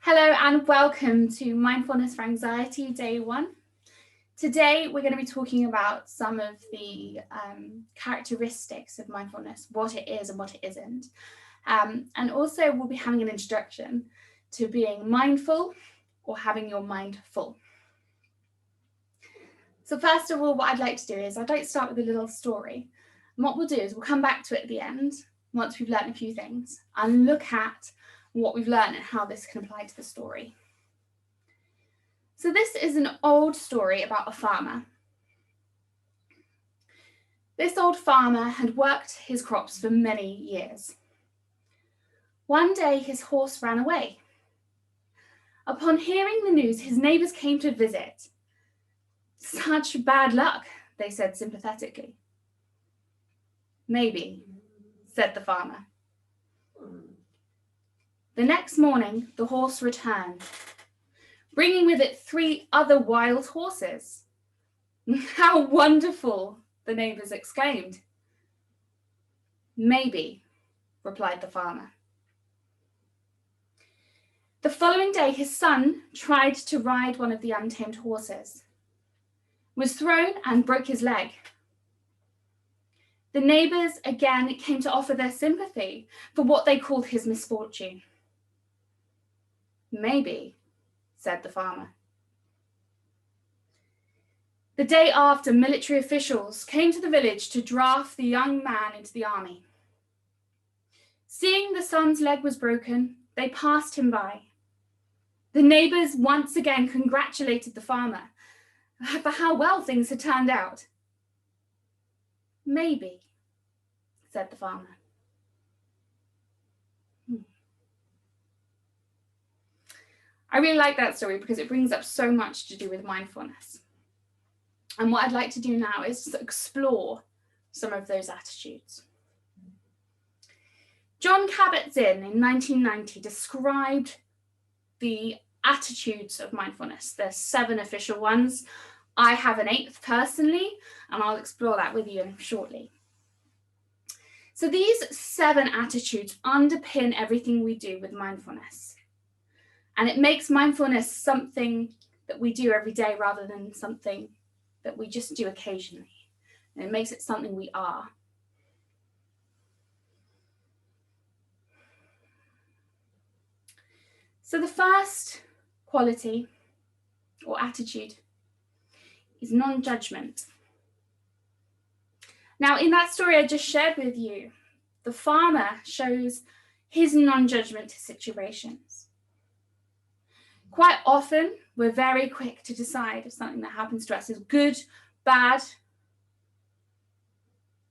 Hello and welcome to Mindfulness for Anxiety Day 1. Today we're going to be talking about some of the characteristics of mindfulness, what it is and what it isn't. And also we'll be having an introduction to being mindful or having your mind full. So first of all, what I'd like to do is I'd like to start with a little story. And what we'll do is we'll come back to it at the end, once we've learned a few things, and look at what we've learned and how this can apply to the story. So this is an old story about a farmer. This old farmer had worked his crops for many years. One day his horse ran away. Upon hearing the news, his neighbours came to visit. "Such bad luck," they said sympathetically. "Maybe," said the farmer. The next morning, the horse returned, bringing with it 3 other wild horses. "How wonderful," the neighbours exclaimed. "Maybe," replied the farmer. The following day, his son tried to ride one of the untamed horses, was thrown and broke his leg. The neighbours again came to offer their sympathy for what they called his misfortune. "Maybe," said the farmer. The day after, military officials came to the village to draft the young man into the army. Seeing the son's leg was broken, they passed him by. The neighbours once again congratulated the farmer for how well things had turned out. "Maybe," said the farmer. I really like that story because it brings up so much to do with mindfulness. And what I'd like to do now is to explore some of those attitudes. John Kabat-Zinn in 1990 described the attitudes of mindfulness. There's 7 official ones. I have an 8th personally, and I'll explore that with you shortly. So these 7 attitudes underpin everything we do with mindfulness. And it makes mindfulness something that we do every day rather than something that we just do occasionally. And it makes it something we are. So the first quality or attitude is non-judgment. Now, in that story I just shared with you, the farmer shows his non-judgment to situations. Quite often, we're very quick to decide if something that happens to us is good, bad.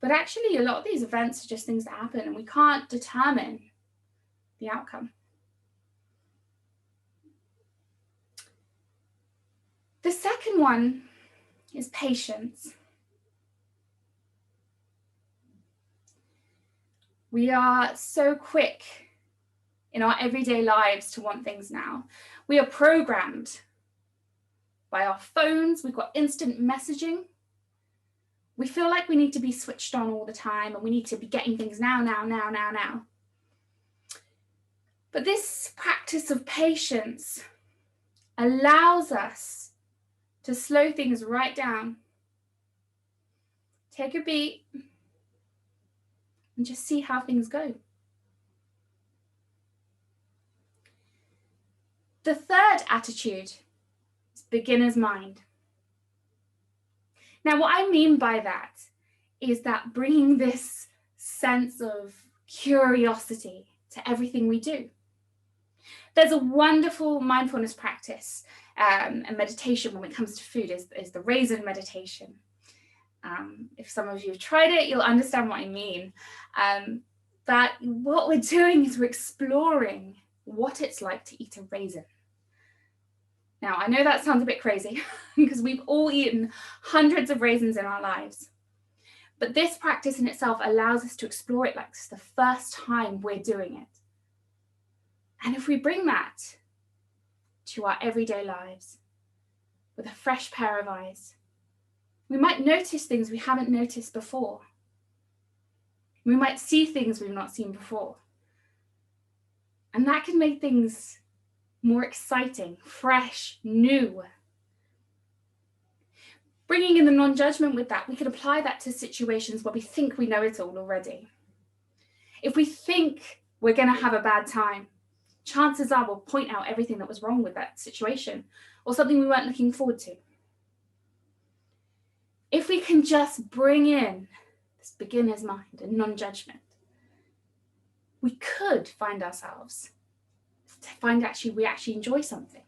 But actually, a lot of these events are just things that happen and we can't determine the outcome. The second one is patience. We are so quick in our everyday lives to want things now. We are programmed by our phones. We've got instant messaging. We feel like we need to be switched on all the time and we need to be getting things now. But this practice of patience allows us to slow things right down, take a beat, and just see how things go. The third attitude is beginner's mind. Now, what I mean by that is that bringing this sense of curiosity to everything we do. There's a wonderful mindfulness practice and meditation when it comes to food is the raisin meditation. If some of you have tried it, you'll understand what I mean. But what we're doing is we're exploring what it's like to eat a raisin. Now, I know that sounds a bit crazy because we've all eaten hundreds of raisins in our lives. But this practice in itself allows us to explore it like it's the first time we're doing it. And if we bring that to our everyday lives with a fresh pair of eyes, we might notice things we haven't noticed before. We might see things we've not seen before. And that can make things more exciting, fresh, new. Bringing in the non-judgment with that, we could apply that to situations where we think we know it all already. If we think we're going to have a bad time, chances are we'll point out everything that was wrong with that situation or something we weren't looking forward to. If we can just bring in this beginner's mind and non-judgment, we could find ourselves to find we actually enjoy something.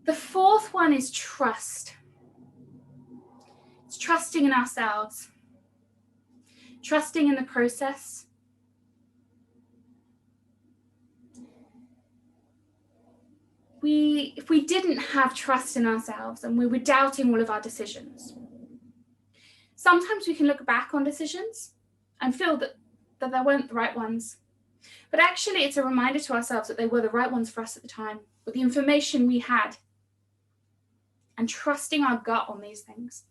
The fourth one is trust. It's trusting in ourselves, trusting in the process. If we didn't have trust in ourselves and we were doubting all of our decisions, sometimes we can look back on decisions and feel that they weren't the right ones. But actually, it's a reminder to ourselves that they were the right ones for us at the time, with the information we had, and trusting our gut on these things.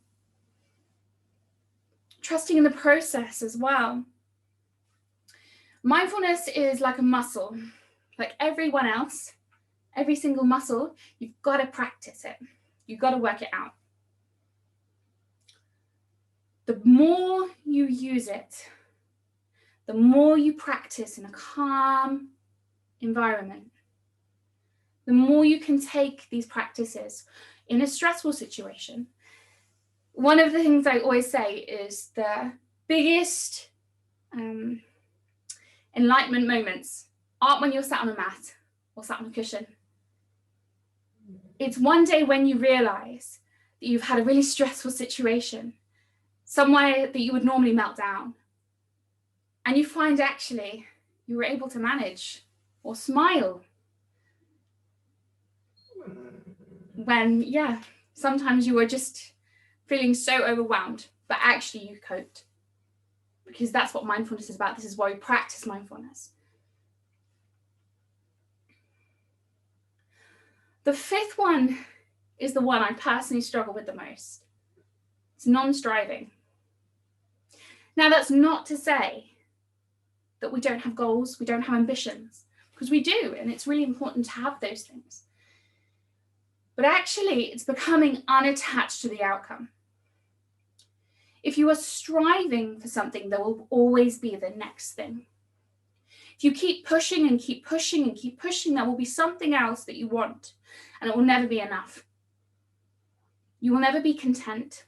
Trusting in the process as well. Mindfulness is like a muscle, like everyone else. Every single muscle, you've got to practice it. You've got to work it out. The more you use it, the more you practice in a calm environment, the more you can take these practices in a stressful situation. One of the things I always say is the biggest enlightenment moments aren't when you're sat on a mat or sat on a cushion. It's one day when you realize that you've had a really stressful situation, somewhere that you would normally melt down, and you find actually you were able to manage or smile when, sometimes you were just feeling so overwhelmed, but actually you coped, because that's what mindfulness is about. This is why we practice mindfulness. The fifth one is the one I personally struggle with the most. It's non-striving. Now, that's not to say that we don't have goals, we don't have ambitions, because we do, and it's really important to have those things. But actually, it's becoming unattached to the outcome. If you are striving for something, there will always be the next thing. If you keep pushing and keep pushing and keep pushing, there will be something else that you want, and it will never be enough. You will never be content.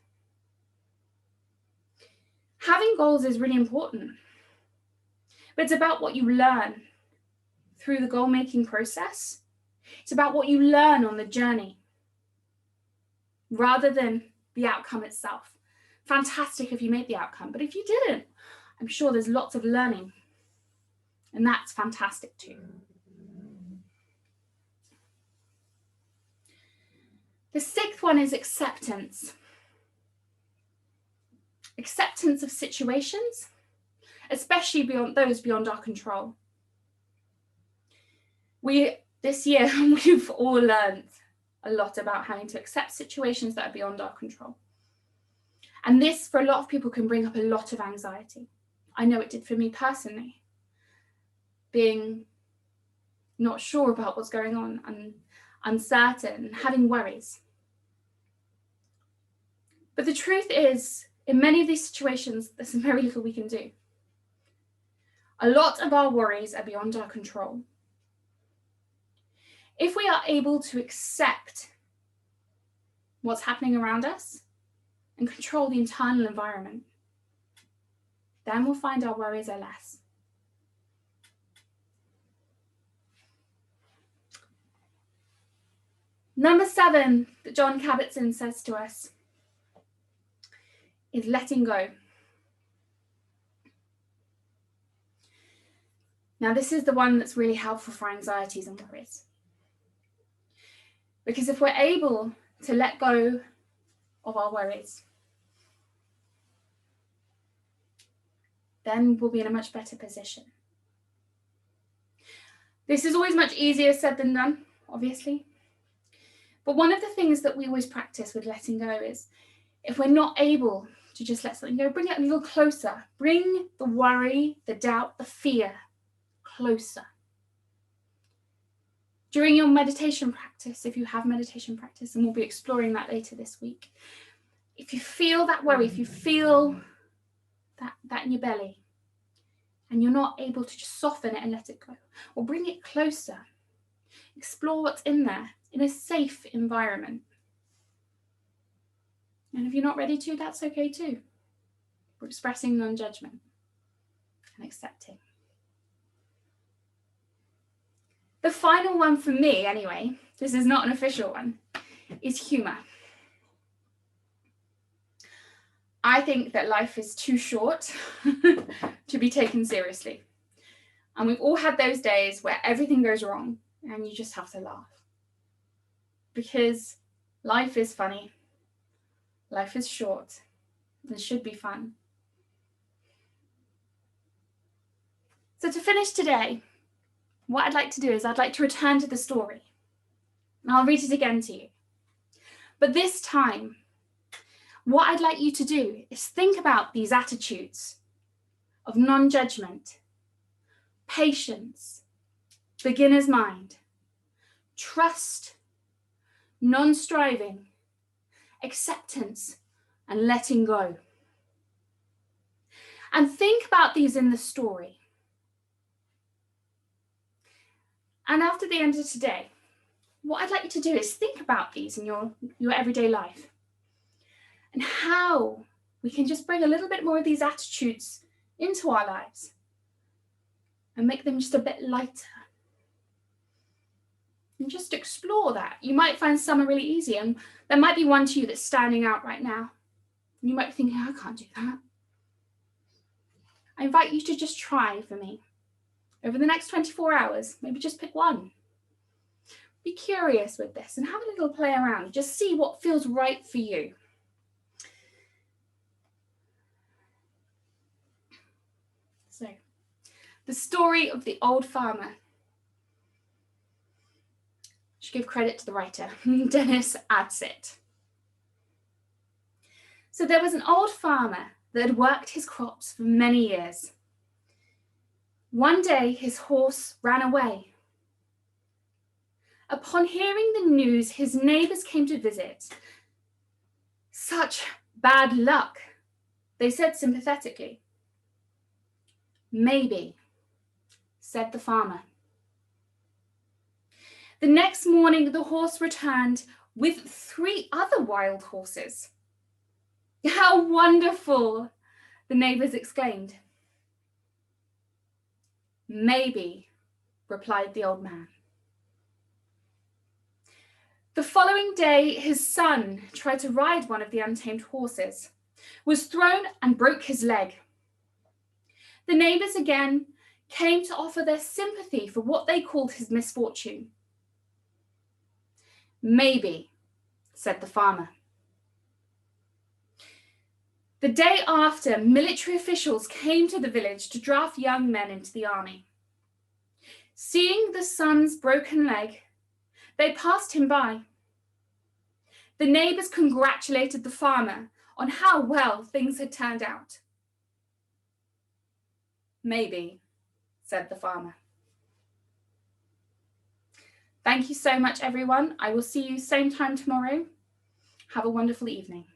Having goals is really important, but it's about what you learn through the goal-making process. It's about what you learn on the journey, rather than the outcome itself. Fantastic if you made the outcome, but if you didn't, I'm sure there's lots of learning, and that's fantastic too. The sixth one is acceptance. Acceptance of situations, especially beyond our control. This year, we've all learned a lot about having to accept situations that are beyond our control. And this, for a lot of people, can bring up a lot of anxiety. I know it did for me personally. Being not sure about what's going on and uncertain, and having worries. But the truth is, in many of these situations, there's very little we can do. A lot of our worries are beyond our control. If we are able to accept what's happening around us and control the internal environment, then we'll find our worries are less. Number 7 that John Kabat-Zinn says to us is letting go. Now, this is the one that's really helpful for anxieties and worries. Because if we're able to let go of our worries, then we'll be in a much better position. This is always much easier said than done, obviously. But one of the things that we always practice with letting go is, if we're not able to just let something go, bring it a little closer. Bring the worry, the doubt, the fear closer. During your meditation practice, if you have meditation practice, and we'll be exploring that later this week, if you feel that worry, if you feel that in your belly, and you're not able to just soften it and let it go, or bring it closer, explore what's in there in a safe environment. And if you're not ready to, that's okay too. We're expressing non-judgment and accepting. The final one for me, anyway, this is not an official one, is humor. I think that life is too short to be taken seriously. And we've all had those days where everything goes wrong and you just have to laugh. Because life is funny. Life is short. It should be fun. So to finish today, what I'd like to do is I'd like to return to the story. And I'll read it again to you. But this time, what I'd like you to do is think about these attitudes of non-judgment, patience, beginner's mind, trust, non-striving, acceptance, and letting go. And think about these in the story. And after the end of today, what I'd like you to do is think about these in your everyday life and how we can just bring a little bit more of these attitudes into our lives and make them just a bit lighter. And just explore that. You might find some are really easy, and there might be one to you that's standing out right now. You might be thinking, I can't do that. I invite you to just try for me. Over the next 24 hours, maybe just pick one. Be curious with this and have a little play around. Just see what feels right for you. So, the story of the old farmer. I should give credit to the writer, Dennis Adsit. So there was an old farmer that had worked his crops for many years. One day, his horse ran away. Upon hearing the news, his neighbors came to visit. Such bad luck, they said sympathetically. Maybe, said the farmer. The next morning, the horse returned with 3 other wild horses. How wonderful, the neighbors exclaimed. Maybe, replied the old man. The following day, his son tried to ride one of the untamed horses, was thrown and broke his leg. The neighbors again came to offer their sympathy for what they called his misfortune. Maybe, said the farmer. The day after, military officials came to the village to draft young men into the army. Seeing the son's broken leg, they passed him by. The neighbors congratulated the farmer on how well things had turned out. Maybe, said the farmer. Thank you so much, everyone. I will see you same time tomorrow. Have a wonderful evening.